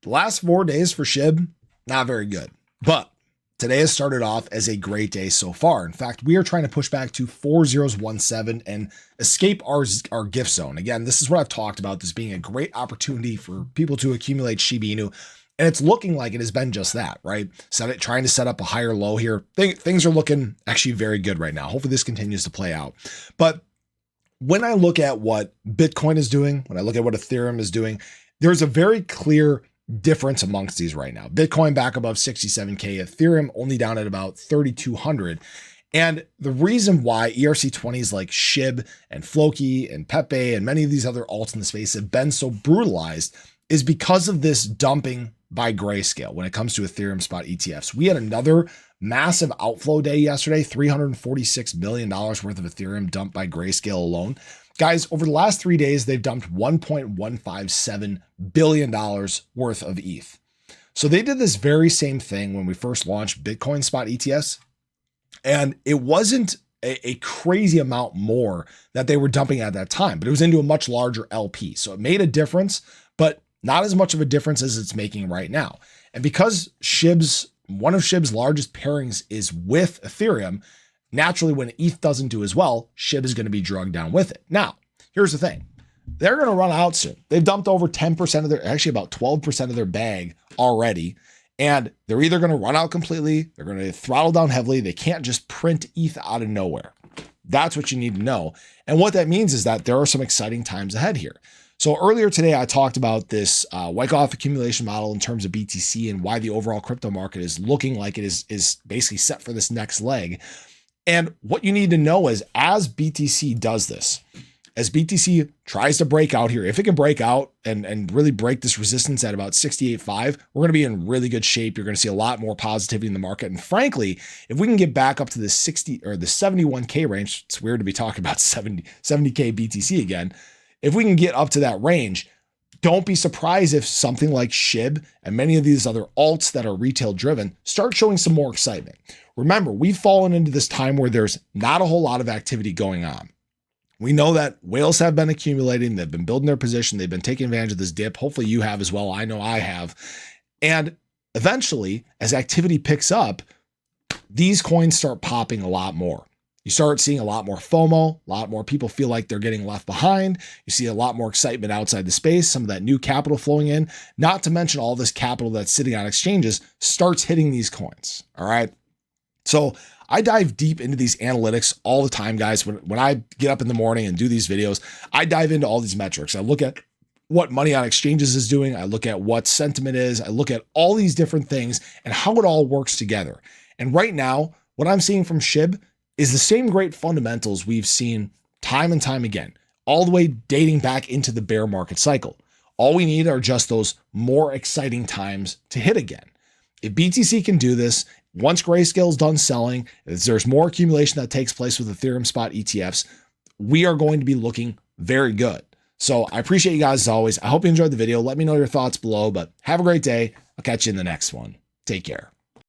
The last 4 days for Shib, not very good. But today has started off as a great day so far. In fact, we are trying to push back to 4017 and escape our gift zone. Again, this is what I've talked about, this being a great opportunity for people to accumulate Shiba Inu. And it's looking like it has been just that, right? Trying to set up a higher low here. Things are looking actually very good right now. Hopefully this continues to play out. But when I look at what Bitcoin is doing, when I look at what Ethereum is doing, there's a very clear difference amongst these right now. Bitcoin back above 67K, Ethereum only down at about 3,200. And the reason why ERC20s like Shib and Floki and Pepe and many of these other alts in the space have been so brutalized is because of this dumping by Grayscale when it comes to Ethereum spot ETFs. We had another massive outflow day yesterday, $346 million worth of Ethereum dumped by Grayscale alone. Guys, over the last 3 days, they've dumped $1.157 billion worth of ETH. So they did this very same thing when we first launched Bitcoin spot ETFs. And it wasn't a crazy amount more that they were dumping at that time, but it was into a much larger LP. So it made a difference, but not as much of a difference as it's making right now. And because one of Shib's largest pairings is with Ethereum, naturally, when ETH doesn't do as well, Shib is going to be drugged down with it. Now, here's the thing. They're going to run out soon. They've dumped over 10% of their, actually about 12% of their bag already. And they're either going to run out completely, they're going to throttle down heavily. They can't just print ETH out of nowhere. That's what you need to know. And what that means is that there are some exciting times ahead here. So earlier today, I talked about this Wyckoff accumulation model in terms of BTC and why the overall crypto market is looking like it is basically set for this next leg. And what you need to know is as BTC does this, as BTC tries to break out here, if it can break out and really break this resistance at about 68.5, we're going to be in really good shape. You're going to see a lot more positivity in the market. And frankly, if we can get back up to the 60 or the 71K range, it's weird to be talking about 70K BTC again. If we can get up to that range, don't be surprised if something like Shib and many of these other alts that are retail driven start showing some more excitement. Remember, we've fallen into this time where there's not a whole lot of activity going on. We know that whales have been accumulating. They've been building their position. They've been taking advantage of this dip. Hopefully you have as well. I know I have. And eventually, as activity picks up, these coins start popping a lot more. You start seeing a lot more FOMO, a lot more people feel like they're getting left behind. You see a lot more excitement outside the space, some of that new capital flowing in, not to mention all this capital that's sitting on exchanges starts hitting these coins. All right. So I dive deep into these analytics all the time, guys. When I get up in the morning and do these videos, I dive into all these metrics. I look at what money on exchanges is doing. I look at what sentiment is. I look at all these different things and how it all works together. And right now, what I'm seeing from Shib is the same great fundamentals we've seen time and time again, all the way dating back into the bear market cycle. All we need are just those more exciting times to hit again. If BTC can do this, once Grayscale is done selling, if there's more accumulation that takes place with Ethereum spot ETFs, we are going to be looking very good. So I appreciate you guys as always. I hope you enjoyed the video. Let me know your thoughts below, but have a great day. I'll catch you in the next one. Take care.